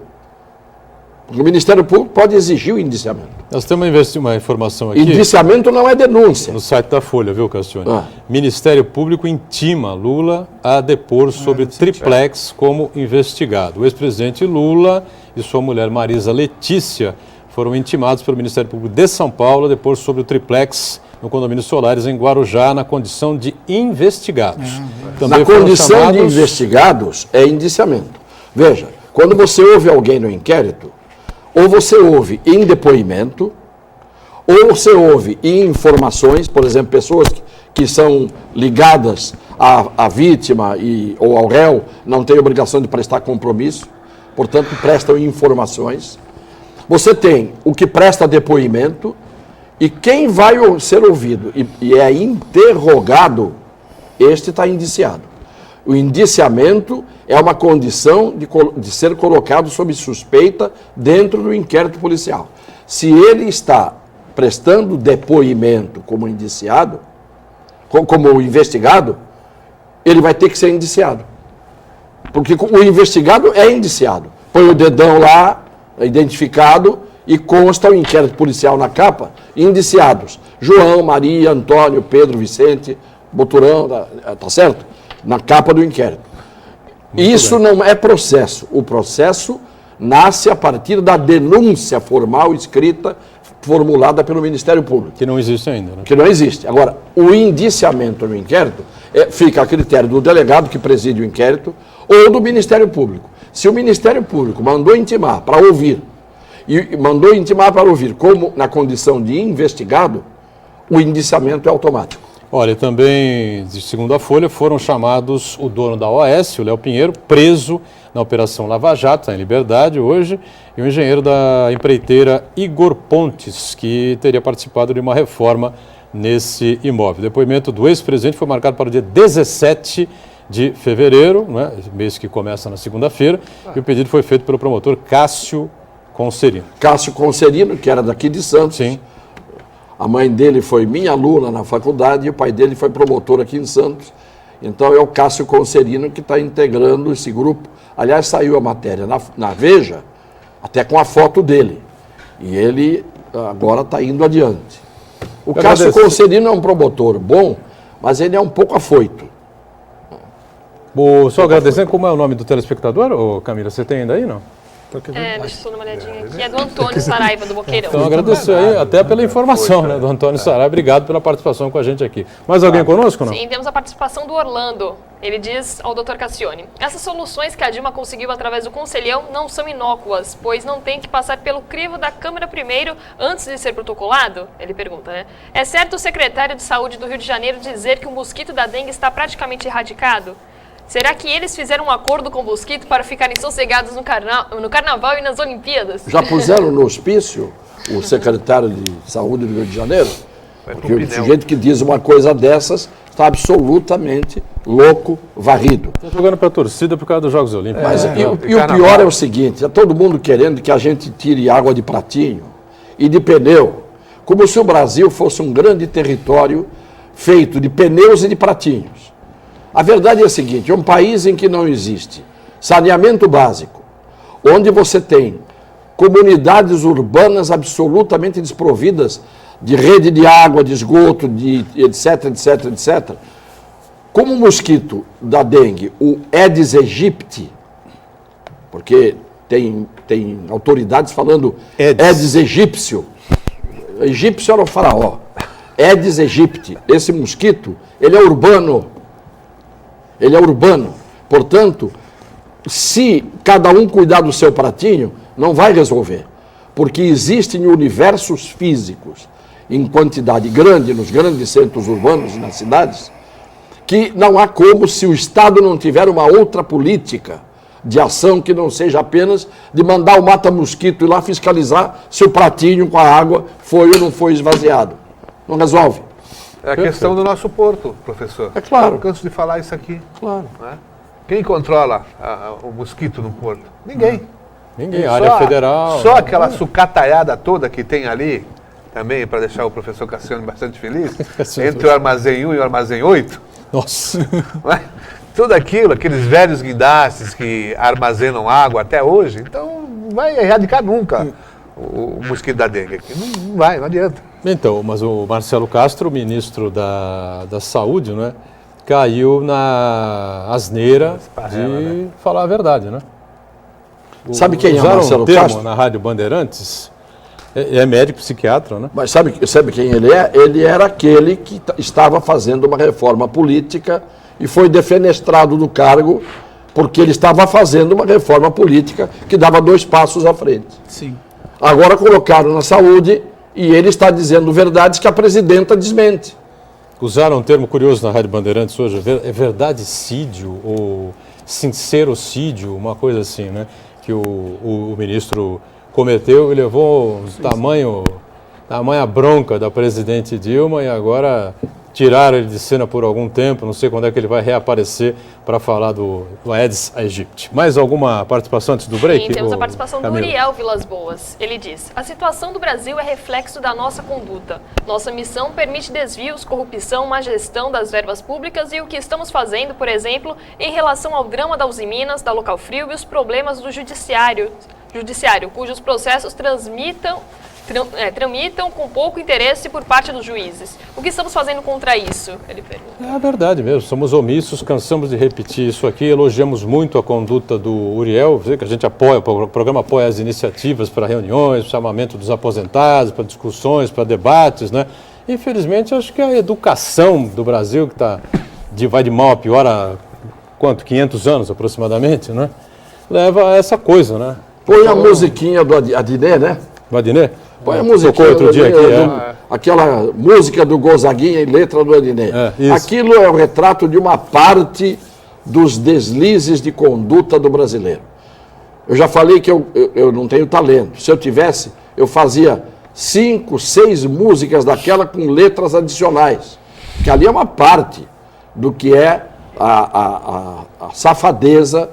S4: O Ministério Público pode exigir o indiciamento.
S1: Nós temos uma informação aqui.
S4: Indiciamento não é denúncia.
S1: No site da Folha, viu, Cassione? Ministério Público intima Lula a depor sobre triplex como investigado. O ex-presidente Lula e sua mulher Marisa Letícia foram intimados pelo Ministério Público de São Paulo a depor sobre o triplex no condomínio Solares em Guarujá na condição de investigados.
S4: Na condição de investigados é indiciamento. Veja, quando você ouve alguém no inquérito, ou você ouve em depoimento, ou você ouve em informações, por exemplo, pessoas que são ligadas à vítima ou ao réu, não têm obrigação de prestar compromisso, portanto, prestam informações. Você tem o que presta depoimento e quem vai ser ouvido e é interrogado, este está indiciado. O indiciamento é uma condição de ser colocado sob suspeita dentro do inquérito policial. Se ele está prestando depoimento como indiciado, como investigado, ele vai ter que ser indiciado. Porque o investigado é indiciado. Põe o dedão lá, identificado, e consta o inquérito policial na capa, indiciados. João, Maria, Antônio, Pedro, Vicente, Boturão, tá certo? Na capa do inquérito. Isso não é processo. O processo nasce a partir da denúncia formal escrita, formulada pelo Ministério Público.
S1: Que não existe ainda, né?
S4: Que não existe. Agora, o indiciamento no inquérito fica a critério do delegado que preside o inquérito ou do Ministério Público. Se o Ministério Público mandou intimar para ouvir, como na condição de investigado, o indiciamento é automático.
S1: Olha, também, segundo a Folha, foram chamados o dono da OAS, o Léo Pinheiro, preso na Operação Lava Jato, está em liberdade hoje, e o engenheiro da empreiteira Igor Pontes, que teria participado de uma reforma nesse imóvel. O depoimento do ex-presidente foi marcado para o dia 17 de fevereiro, né, mês que começa na segunda-feira, e o pedido foi feito pelo promotor Cássio Concerino.
S4: Cássio Concerino, que era daqui de Santos.
S1: Sim.
S4: A mãe dele foi minha aluna na faculdade e o pai dele foi promotor aqui em Santos. Então é o Cássio Concerino que está integrando esse grupo. Aliás, saiu a matéria na Veja, até com a foto dele. E ele agora está indo adiante. O Cássio Concerino é um promotor bom, mas ele é um pouco afoito.
S1: Só agradecendo, como é o nome do telespectador, ô Camila? Você tem ainda aí, não?
S5: Deixa eu só dar uma olhadinha aqui. É do Antônio Saraiva, do Boqueirão.
S1: Então agradecer aí, até pela informação, né, do Antônio Saraiva. Obrigado pela participação com a gente aqui. Mais alguém conosco, não?
S5: Sim, temos a participação do Orlando. Ele diz ao Dr. Cassione: essas soluções que a Dilma conseguiu através do Conselhão não são inócuas, pois não tem que passar pelo crivo da Câmara primeiro antes de ser protocolado? Ele pergunta, né? É certo o secretário de Saúde do Rio de Janeiro dizer que o mosquito da dengue está praticamente erradicado? Será que eles fizeram um acordo com o mosquito para ficarem sossegados no carnaval e nas Olimpíadas?
S4: Já puseram no hospício o secretário de Saúde do Rio de Janeiro? Porque o sujeito que diz uma coisa dessas está absolutamente louco, varrido.
S1: Está jogando para a torcida por causa dos Jogos Olímpicos.
S4: Mas e o pior é o seguinte, é todo mundo querendo que a gente tire água de pratinho e de pneu, como se o Brasil fosse um grande território feito de pneus e de pratinhos. A verdade é a seguinte, é um país em que não existe saneamento básico, onde você tem comunidades urbanas absolutamente desprovidas de rede de água, de esgoto, de etc, etc, etc. Como o mosquito da dengue, o Aedes aegypti, porque tem autoridades falando Aedes egípcio. Egípcio era o faraó. Aedes aegypti. Esse mosquito, ele é urbano. Ele é urbano. Portanto, se cada um cuidar do seu pratinho, não vai resolver. Porque existem universos físicos em quantidade grande nos grandes centros urbanos e nas cidades, que não há como, se o Estado não tiver uma outra política de ação que não seja apenas de mandar o mata-mosquito ir lá fiscalizar se o pratinho com a água foi ou não foi esvaziado. Não resolve.
S3: É a questão do nosso porto, professor.
S4: É claro.
S3: Eu canso de falar isso aqui.
S4: Claro.
S3: Né? Quem controla o mosquito no porto? Ninguém.
S1: Ninguém, área federal.
S3: Só aquela sucataiada toda que tem ali, também para deixar o professor Cassiano bastante feliz, entre o armazém 1 e o armazém 8.
S1: Nossa.
S3: Tudo aquilo, aqueles velhos guindastes que armazenam água até hoje, então não vai erradicar nunca o mosquito da dengue aqui. Não vai, não adianta.
S1: Então, mas o Marcelo Castro, ministro da Saúde, né, caiu na asneira de falar a verdade, né?
S4: Sabe quem é o
S1: Usaram
S4: Marcelo
S1: um termo
S4: Castro?
S1: na Rádio Bandeirantes, é médico psiquiatra, né?
S4: Mas sabe quem ele é? Ele era aquele que estava fazendo uma reforma política e foi defenestrado do cargo porque ele estava fazendo uma reforma política que dava 2 passos à frente.
S2: Sim.
S4: Agora colocaram na saúde e ele está dizendo verdades que a presidenta desmente.
S1: Usaram um termo curioso na Rádio Bandeirantes hoje, é verdadecídio ou sincerocídio, uma coisa assim, né? Que o ministro cometeu e levou tamanha bronca da presidente Dilma e agora tiraram ele de cena por algum tempo, não sei quando é que ele vai reaparecer para falar do Aedes aegypti. Mais alguma participação antes do break?
S5: Sim, temos a participação do
S1: Camila?
S5: Uriel Vilas Boas. Ele diz: a situação do Brasil é reflexo da nossa conduta. Nossa missão permite desvios, corrupção, má gestão das verbas públicas e o que estamos fazendo, por exemplo, em relação ao drama da Uzi Minas, da Local Frio e os problemas do judiciário cujos processos tramitam com pouco interesse por parte dos juízes. O que estamos fazendo contra isso? Ele pergunta.
S1: É verdade mesmo, somos omissos, cansamos de repetir isso aqui, elogiamos muito a conduta do Uriel, que a gente apoia, o programa apoia as iniciativas para reuniões, chamamento dos aposentados, para discussões, para debates, né? Infelizmente, acho que a educação do Brasil, que vai de mal a pior há, 500 anos aproximadamente, né? Leva a essa coisa, né?
S4: Põe a musiquinha do Adnet, né?
S1: Do Adnet?
S4: Põe a musiquinha.
S1: Tocou outro dia aqui,
S4: aquela música do Gonzaguinha e letra do Adnet. Aquilo é o retrato de uma parte dos deslizes de conduta do brasileiro. Eu já falei que eu não tenho talento. Se eu tivesse, eu fazia 5, 6 músicas daquela com letras adicionais. Que ali é uma parte do que é a safadeza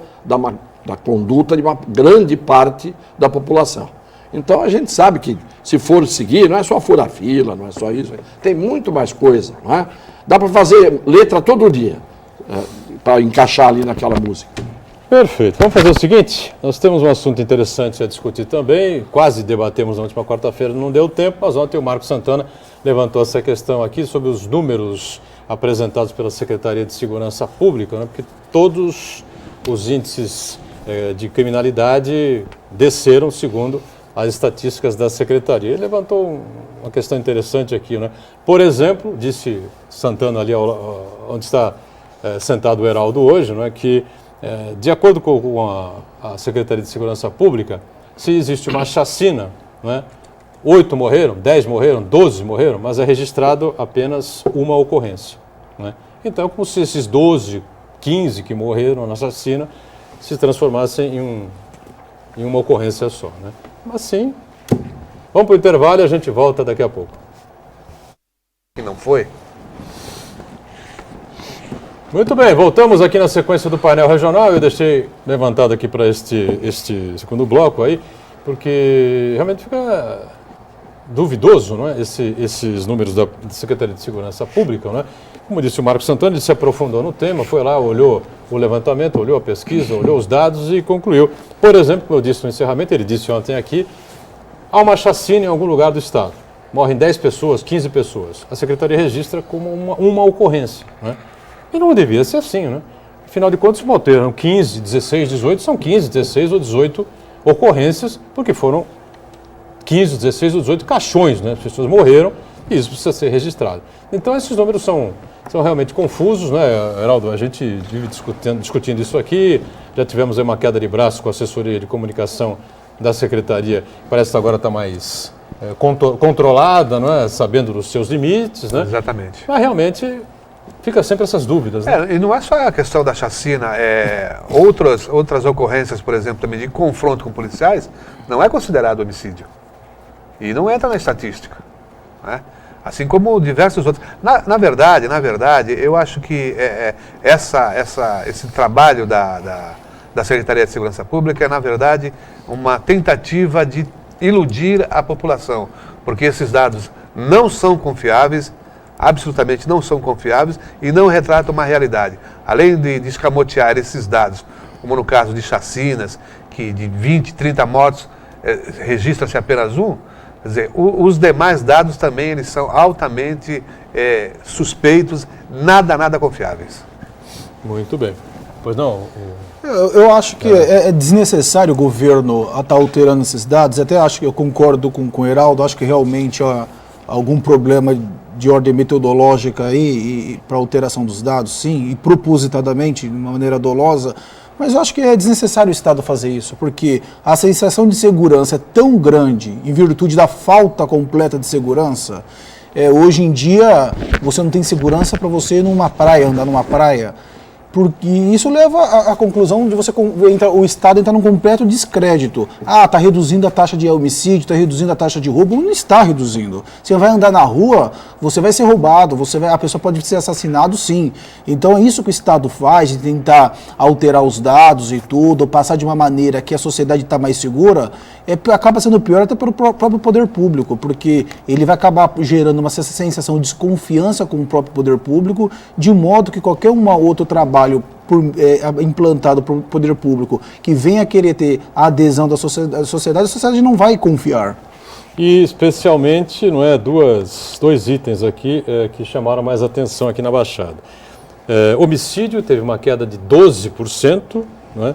S4: da conduta de uma grande parte da população. Então a gente sabe que se for seguir, não é só furar fila, não é só isso, tem muito mais coisa, não é? Dá para fazer letra todo dia, para encaixar ali naquela música.
S1: Perfeito. Vamos fazer o seguinte, nós temos um assunto interessante a discutir também, quase debatemos na última quarta-feira, não deu tempo, mas ontem o Marco Santana levantou essa questão aqui sobre os números apresentados pela Secretaria de Segurança Pública, né? Porque todos os índices de criminalidade desceram segundo as estatísticas da Secretaria. Ele levantou uma questão interessante aqui, né? Por exemplo, disse Santana ali onde está sentado o Heraldo hoje, né, que de acordo com a Secretaria de Segurança Pública, se existe uma chacina, né, 8 morreram, 10 morreram, 12 morreram, mas é registrado apenas uma ocorrência, né? Então, como se esses 12, 15 que morreram na chacina se transformassem em uma ocorrência só, né? Mas sim, vamos para o intervalo e a gente volta daqui a pouco.
S3: Que não foi?
S1: Muito bem, voltamos aqui na sequência do painel regional. Eu deixei levantado aqui para este segundo bloco aí, porque realmente fica duvidoso, não é? Esses números da Secretaria de Segurança Pública, não é? Como disse o Marco Santana, ele se aprofundou no tema, foi lá, olhou o levantamento, olhou a pesquisa, olhou os dados e concluiu. Por exemplo, como eu disse no encerramento, ele disse ontem aqui, há uma chacina em algum lugar do estado. morrem 10 pessoas, 15 pessoas. A Secretaria registra como uma ocorrência. Né? E não devia ser assim, né? Afinal de contas, morreram 15, 16, 18, são 15, 16 ou 18 ocorrências, porque foram 15, 16 ou 18 caixões, né? As pessoas morreram e isso precisa ser registrado. Então, esses números são realmente confusos, né, Heraldo? A gente vive discutindo isso aqui, já tivemos aí uma queda de braço com a assessoria de comunicação da Secretaria, parece que agora está mais controlada, não é? Sabendo dos seus limites, né?
S3: Exatamente.
S1: Mas realmente fica sempre essas dúvidas, né?
S3: E não é só a questão da chacina, outras ocorrências, por exemplo, também de confronto com policiais, não é considerado homicídio. E não entra na estatística, né? Assim como diversos outros. Na verdade, eu acho que esse trabalho da Secretaria de Segurança Pública é, na verdade, uma tentativa de iludir a população, porque esses dados não são confiáveis, absolutamente não são confiáveis e não retratam uma realidade. Além de escamotear esses dados, como no caso de chacinas, que de 20, 30 mortos registra-se apenas um, quer dizer, os demais dados também eles são altamente suspeitos, nada confiáveis.
S1: Muito bem. Pois não?
S2: Eu acho que é desnecessário o governo estar alterando esses dados. Até acho que eu concordo com o Heraldo, acho que realmente há algum problema de ordem metodológica aí para alteração dos dados, sim, e propositadamente, de uma maneira dolosa. Mas eu acho que é desnecessário o Estado fazer isso, porque a sensação de segurança é tão grande, em virtude da falta completa de segurança. Hoje em dia, você não tem segurança para você ir numa praia, andar numa praia. Porque isso leva à conclusão de o Estado entrar num completo descrédito. Está reduzindo a taxa de homicídio, está reduzindo a taxa de roubo. Não está reduzindo. Você vai andar na rua, você vai ser roubado, a pessoa pode ser assassinada, sim. Então é isso que o Estado faz, de tentar alterar os dados e tudo, passar de uma maneira que a sociedade está mais segura, acaba sendo pior até pelo próprio poder público, porque ele vai acabar gerando uma sensação de desconfiança com o próprio poder público, de modo que qualquer outro trabalho implantado por poder público que venha querer ter a adesão da sociedade, a sociedade não vai confiar.
S1: E especialmente, não é, dois itens aqui que chamaram mais atenção aqui na Baixada. Homicídio teve uma queda de 12%, não é?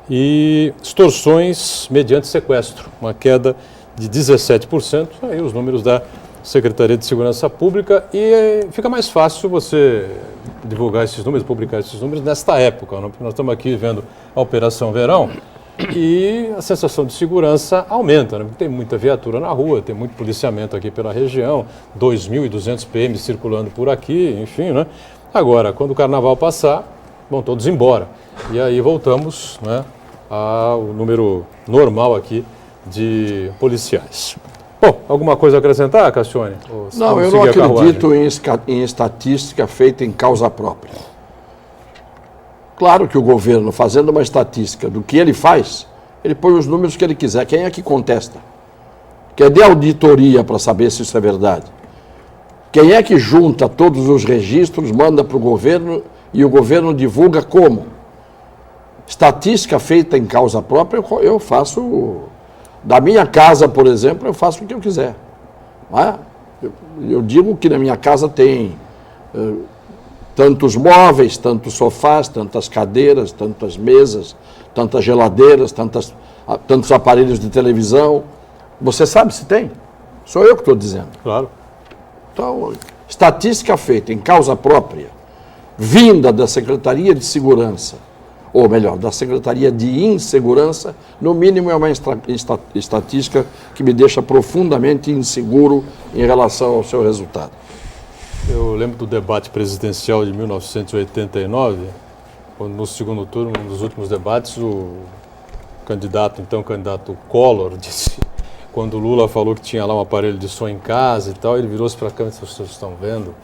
S1: E extorsões mediante sequestro, uma queda de 17%, aí os números da Secretaria de Segurança Pública, e fica mais fácil você divulgar esses números, publicar esses números nesta época, não? Porque nós estamos aqui vendo a Operação Verão e a sensação de segurança aumenta, né? Tem muita viatura na rua, tem muito policiamento aqui pela região, 2.200 PM circulando por aqui, enfim, né? Agora, quando o Carnaval passar, vão todos embora. E aí voltamos, né, ao número normal aqui de policiais. Bom, alguma coisa a acrescentar, Cassione?
S4: Não, eu não acredito em estatística feita em causa própria. Claro que o governo, fazendo uma estatística do que ele faz, ele põe os números que ele quiser. Quem é que contesta? Quem dê auditoria para saber se isso é verdade? Quem é que junta todos os registros, manda para o governo e o governo divulga como? Estatística feita em causa própria, eu faço... Da minha casa, por exemplo, eu faço o que eu quiser. Não é? Eu digo que na minha casa tem tantos móveis, tantos sofás, tantas cadeiras, tantas mesas, tantas geladeiras, tantos aparelhos de televisão. Você sabe se tem? Sou eu que estou dizendo.
S1: Claro.
S4: Então, estatística feita em causa própria, vinda da Secretaria de Segurança, ou melhor, da Secretaria de Insegurança, no mínimo é uma estatística que me deixa profundamente inseguro em relação ao seu resultado.
S1: Eu lembro do debate presidencial de 1989, quando no segundo turno, um dos últimos debates, o candidato Collor disse, quando o Lula falou que tinha lá um aparelho de som em casa e tal, ele virou-se para a câmera e disse, vocês estão vendo?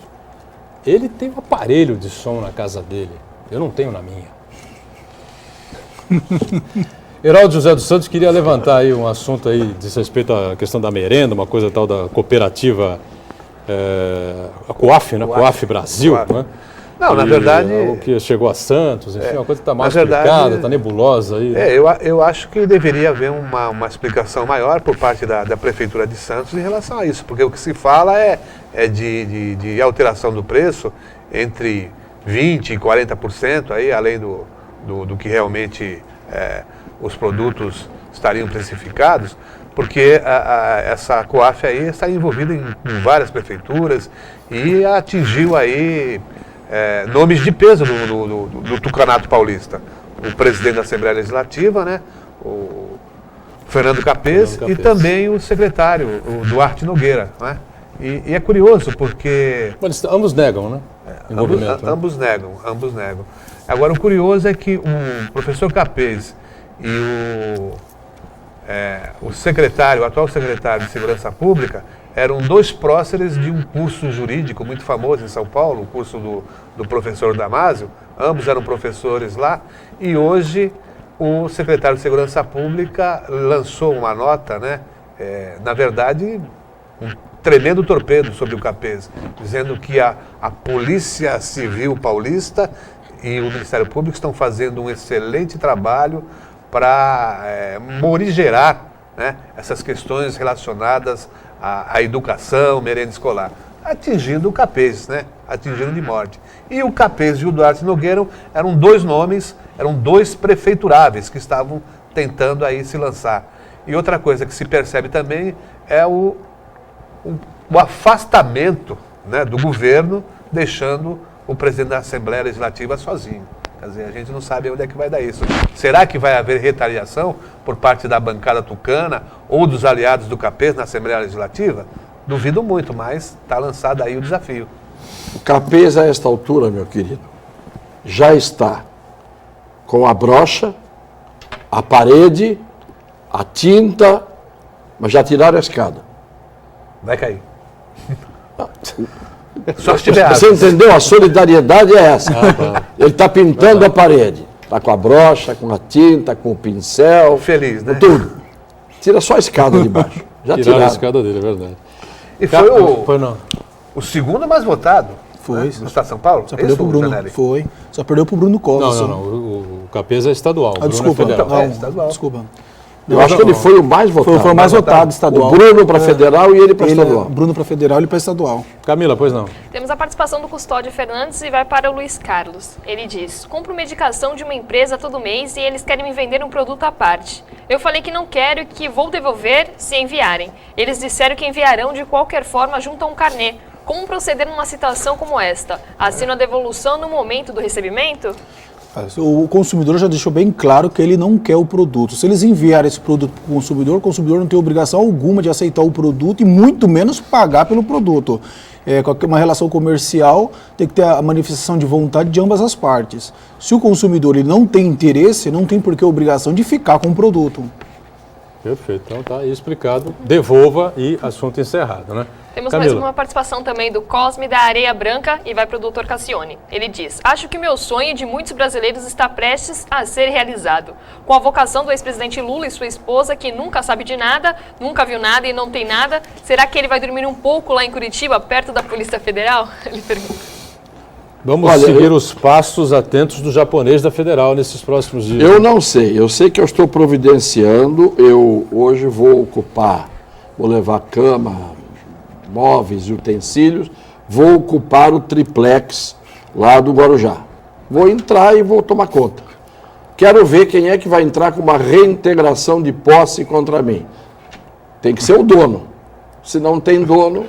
S1: Ele tem um aparelho de som na casa dele, eu não tenho na minha. Heraldo José dos Santos queria levantar aí um assunto aí diz respeito à questão da merenda, uma coisa tal da cooperativa, a COAF, né? COAF Brasil,
S3: COAF.
S1: Né?
S3: Não, na verdade...
S1: O que chegou a Santos, enfim, uma coisa que está mal
S3: na verdade,
S1: explicada, está nebulosa aí.
S3: Eu acho que deveria haver uma explicação maior por parte da Prefeitura de Santos em relação a isso, porque o que se fala é de alteração do preço entre 20% e 40%, aí, além do que realmente os produtos estariam precificados, porque essa COAF aí está envolvida em várias prefeituras e atingiu aí nomes de peso do Tucanato Paulista. O presidente da Assembleia Legislativa, né, o Fernando Capês, e também o secretário, o Duarte Nogueira. Né? E é curioso porque...
S1: Mas ambos negam, né?
S3: Ambos negam. Agora, o curioso é que o professor Capês e o atual secretário de Segurança Pública, eram dois próceres de um curso jurídico muito famoso em São Paulo, o curso do professor Damásio. Ambos eram professores lá, e hoje o secretário de Segurança Pública lançou uma nota, né? Na verdade, um tremendo torpedo sobre o Capês, dizendo que a Polícia Civil Paulista e o Ministério Público estão fazendo um excelente trabalho para morigerar, né, essas questões relacionadas à educação, merenda escolar, atingindo o Capês, né, atingindo de morte. E o Capês e o Duarte Nogueira eram dois nomes, eram dois prefeituráveis que estavam tentando aí se lançar. E outra coisa que se percebe também é o afastamento, né, do governo, deixando o presidente da Assembleia Legislativa sozinho. Quer dizer, a gente não sabe onde é que vai dar isso. Será que vai haver retaliação por parte da bancada tucana ou dos aliados do Capês na Assembleia Legislativa? Duvido muito, mas está lançado aí o desafio.
S4: O Capês, a esta altura, meu querido, já está com a brocha, a parede, a tinta, mas já tiraram a escada.
S3: Vai cair. Só se tiver
S4: Você entendeu? A solidariedade é essa. Ele está pintando a parede. Está com a brocha, com a tinta, com o pincel.
S3: Feliz, né?
S4: Com tudo. Tira só a escada de baixo. Já
S1: Tiraram a
S4: tiraram.
S1: escada dele, é verdade.
S3: E foi
S1: não.
S3: o segundo mais votado.
S2: Foi.
S3: Né, no estado de São Paulo.
S2: Só perdeu pro Bruno.
S3: Zanelli?
S2: Foi. Só perdeu pro Bruno Costa.
S1: Não. O Capês é estadual. o Bruno
S2: Desculpa.
S1: é federal.
S3: Então, estadual.
S2: Desculpa.
S4: Eu acho que ele foi o mais votado.
S2: Foi o mais votado estadual.
S4: O Bruno para federal e ele para estadual.
S2: Bruno para federal e ele para estadual.
S1: Camila, pois não.
S5: Temos a participação do Custódio Fernandes e vai para o Luiz Carlos. Ele diz: compro medicação de uma empresa todo mês e eles querem me vender um produto à parte. Eu falei que não quero e que vou devolver se enviarem. Eles disseram que enviarão de qualquer forma junto a um carnê. Como proceder numa situação como esta? Assino a devolução no momento do recebimento?
S2: O consumidor já deixou bem claro que ele não quer o produto. Se eles enviarem esse produto para o consumidor não tem obrigação alguma de aceitar o produto e muito menos pagar pelo produto. Com uma relação comercial tem que ter a manifestação de vontade de ambas as partes. Se o consumidor ele não tem interesse, não tem por que a obrigação de ficar com o produto.
S1: Perfeito. Então tá aí explicado. Devolva e assunto encerrado, né?
S5: Temos
S1: Camila.
S5: mais uma participação também do Cosme da Areia Branca e vai para o Dr. Cassione. Ele diz: acho que o meu sonho de muitos brasileiros está prestes a ser realizado. Com a vocação do ex-presidente Lula e sua esposa, que nunca sabe de nada, nunca viu nada e não tem nada, será que ele vai dormir um pouco lá em Curitiba, perto da Polícia Federal? Ele pergunta.
S1: Vamos seguir os passos atentos do japonês da Federal nesses próximos dias.
S4: Eu não sei. Eu sei que eu estou providenciando. Eu hoje vou levar cama, móveis e utensílios, vou ocupar o triplex lá do Guarujá. Vou entrar e vou tomar conta. Quero ver quem é que vai entrar com uma reintegração de posse contra mim. Tem que ser o dono. Se não tem dono,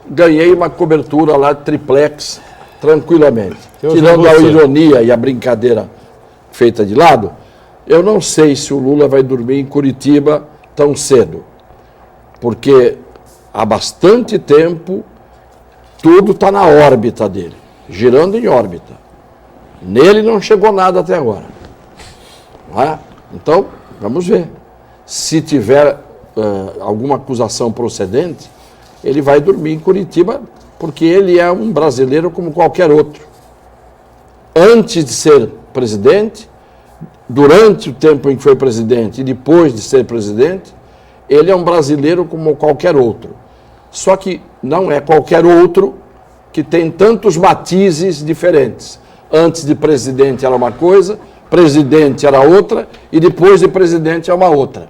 S4: ganhei uma cobertura lá de triplex tranquilamente. Tirando a ironia e a brincadeira feita de lado, eu não sei se o Lula vai dormir em Curitiba tão cedo. Porque há bastante tempo, tudo está na órbita dele, girando em órbita. Nele não chegou nada até agora. Não é? Então, vamos ver. Se tiver alguma acusação procedente, ele vai dormir em Curitiba, porque ele é um brasileiro como qualquer outro. Antes de ser presidente, durante o tempo em que foi presidente e depois de ser presidente, ele é um brasileiro como qualquer outro. Só que não é qualquer outro que tem tantos matizes diferentes. Antes de presidente era uma coisa, presidente era outra, e depois de presidente é uma outra.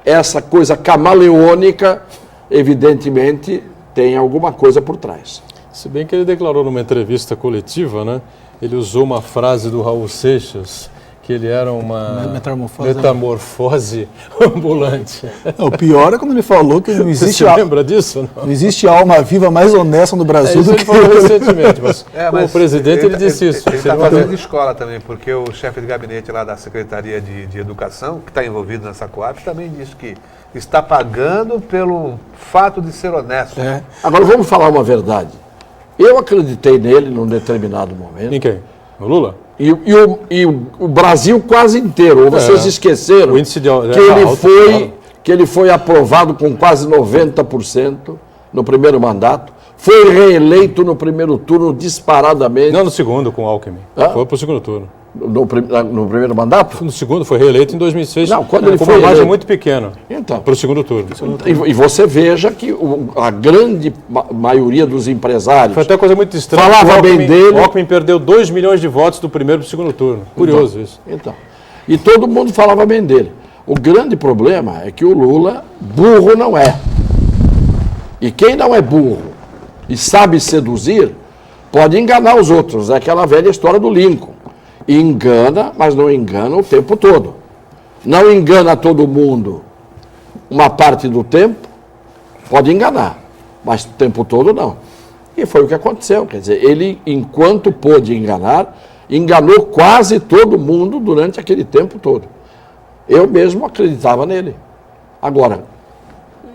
S4: Essa coisa camaleônica, evidentemente, tem alguma coisa por trás.
S1: Se bem que ele declarou numa entrevista coletiva, né? Ele usou uma frase do Raul Seixas, que ele era uma metamorfose ambulante.
S2: O pior é quando ele falou que não existe,
S1: Você lembra disso?
S2: Não existe alma viva mais honesta no Brasil
S1: Isso
S2: do
S1: ele
S2: que
S1: falou recentemente, mas
S3: mas
S1: o presidente ele disse isso.
S3: Ele está fazendo escola também, porque o chefe de gabinete lá da Secretaria de Educação, que está envolvido nessa Coab, também disse que está pagando pelo fato de ser honesto.
S2: É.
S4: Agora vamos falar uma verdade. Eu acreditei nele num determinado momento.
S1: Em quem? No Lula?
S4: E o Brasil quase inteiro. Ou vocês esqueceram
S1: O índice de
S4: que ele foi aprovado com quase 90% no primeiro mandato. Foi reeleito no primeiro turno disparadamente.
S1: Não, no segundo com o Alckmin. Foi para o segundo turno.
S4: No primeiro mandato?
S1: No segundo foi reeleito em 2006.
S4: Não, quando ele
S1: com
S4: foi
S1: uma margem
S4: eleito.
S1: muito pequena.
S4: Então.
S1: Para o segundo turno.
S4: E você veja que a grande maioria dos empresários
S1: Foi até coisa muito estranha.
S4: falava bem dele.
S1: O Alckmin perdeu 2 milhões de votos do primeiro para o segundo turno. Curioso isso.
S4: Então, e todo mundo falava bem dele. O grande problema é que o Lula, burro não é. E quem não é burro e sabe seduzir, pode enganar os outros. É aquela velha história do Lincoln. Engana, mas não engana o tempo todo. Não engana todo mundo uma parte do tempo, pode enganar, mas o tempo todo não. E foi o que aconteceu. Quer dizer, ele, enquanto pôde enganar, enganou quase todo mundo durante aquele tempo todo. Eu mesmo acreditava nele. Agora,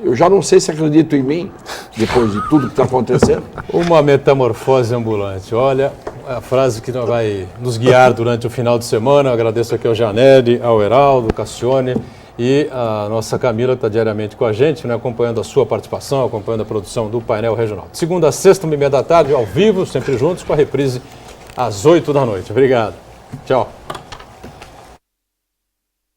S4: eu já não sei se acredito em mim, depois de tudo que está acontecendo.
S1: Uma metamorfose ambulante. Olha, a frase que vai nos guiar durante o final de semana. Eu agradeço aqui ao Janelli, ao Heraldo, ao Cassione e a nossa Camila, que está diariamente com a gente, né, acompanhando a sua participação, acompanhando a produção do Painel Regional. De segunda a sexta, 1h30 da tarde, ao vivo, sempre juntos, com a reprise às 8 da noite. Obrigado. Tchau.